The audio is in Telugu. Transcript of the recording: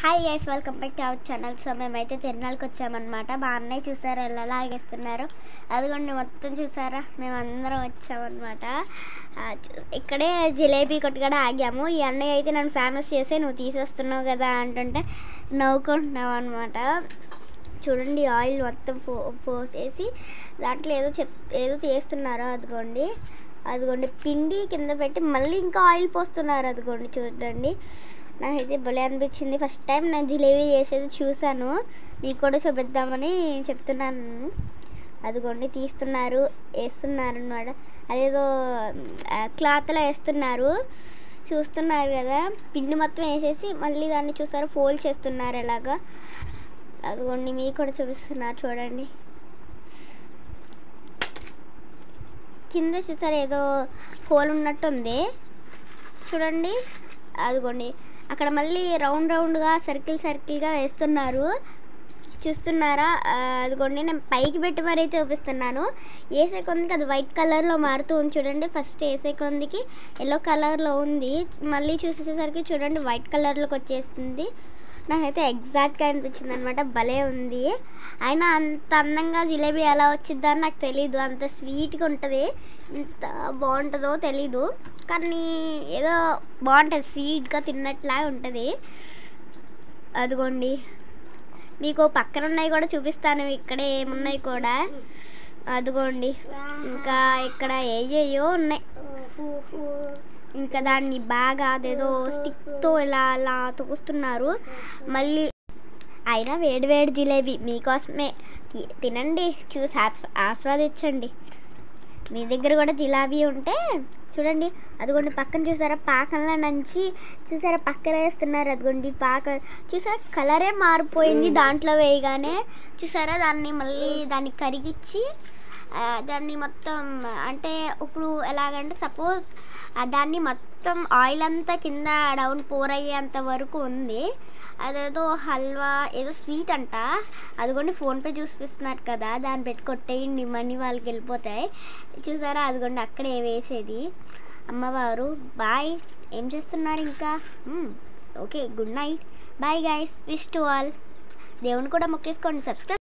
Hi guys, welcome back to our channel. So మేమైతే తిరునాళ్ళకి వచ్చామన్నమాట. మా అన్నయ్య చూసారా ఎలా లాగేస్తున్నారు, అదిగోండి మొత్తం చూసారా, మేమందరం వచ్చామన్నమాట. ఇక్కడే జిలేబీ కొట్టుకడ ఆగాము. ఈ అన్నయ్య అయితే నన్ను ఫేమస్ చేసే నువ్వు తీసేస్తున్నావు కదా అంటుంటే నవ్వుకుంటున్నావు అనమాట. చూడండి ఆయిల్ మొత్తం పోసేసి దాంట్లో ఏదో చేస్తున్నారు. అదిగోండి పిండి కింద పెట్టి మళ్ళీ ఇంకా ఆయిల్ పోస్తున్నారు. అదిగోండి చూడండి, నాకైతే భలే అనిపించింది. ఫస్ట్ టైం నేను జిలేబీ చేసేది చూశాను, మీకు కూడా చూపిద్దామని చెప్తున్నాను. అదిగోండి వేస్తున్నారు అన్నమాట. అదేదో క్లాత్లో వేస్తున్నారు, చూస్తున్నారు కదా. పిండి మొత్తం వేసేసి మళ్ళీ దాన్ని చూసారు ఫోల్డ్ చేస్తున్నారు ఎలాగా. అదిగోండి మీకు కూడా చూపిస్తున్నారు చూడండి. కింద చూసారు ఏదో హోల్ ఉన్నట్టు ఉంది చూడండి. అదిగోండి అక్కడ మళ్ళీ రౌండ్గా సర్కిల్గా వేస్తున్నారు, చూస్తున్నారా. అదిగోండి నేను పైకి పెట్టి మరీ చూపిస్తున్నాను. వేసే కొందికి అది వైట్ కలర్లో మారుతూ ఉంది చూడండి. ఫస్ట్ వేసే కొందికి ఎల్లో కలర్లో ఉంది, మళ్ళీ చూసేసరికి చూడండి వైట్ కలర్లోకి వచ్చేసింది. నాకైతే ఎగ్జాక్ట్గా అనిపించింది అనమాట, భలే ఉంది. అయినా అంత అందంగా జిలేబీ ఎలా వచ్చిద్దా అని నాకు తెలీదు. అంత స్వీట్గా ఉంటుంది, ఎంత బాగుంటుందో తెలీదు, కానీ ఏదో బాగుంటుంది, స్వీట్గా తిన్నట్లా ఉంటుంది. అదిగోండి మీకు పక్కన ఉన్నాయి కూడా చూపిస్తాను, ఇక్కడ ఏమున్నాయి కూడా. అదిగోండి ఇంకా ఇక్కడ ఏయో ఉన్నాయి. ఇంకా దాన్ని బాగా అదేదో స్టిక్తో ఇలా తోస్తున్నారు మళ్ళీ. అయినా వేడి జిలేబీ మీకోసమే, తినండి, చూసి ఆస్వాదించండి. మీ దగ్గర కూడా జిలేబీ ఉంటే చూడండి. అదిగోండి పక్కన చూసారా పాకంలో నంచి చూసారా పక్కన వేస్తున్నారు. అదిగోండి పాకం చూసారా కలరే మారిపోయింది దాంట్లో వేయగానే. చూసారా దాన్ని కరిగించి దాన్ని మొత్తం అంటే ఇప్పుడు ఎలాగంటే సపోజ్ దాన్ని మొత్తం ఆయిల్ అంతా కింద డౌన్ పోర్ అయ్యేంత వరకు ఉంది. అదేదో హల్వా ఏదో స్వీట్ అంట. అదిగోండి ఫోన్పే చూపిస్తున్నారు కదా, దాన్ని పెట్టి కొట్టేయండి మనీ వాళ్ళకి వెళ్ళిపోతాయి. చూసారా అదిగోండి అక్కడే వేసేది అమ్మవారు. బాయ్, ఏం చేస్తున్నారు ఇంకా? Okay, good night, bye guys, wish to all. దేవుని కూడా మొక్కేసుకోండి, సబ్స్క్రైబ్.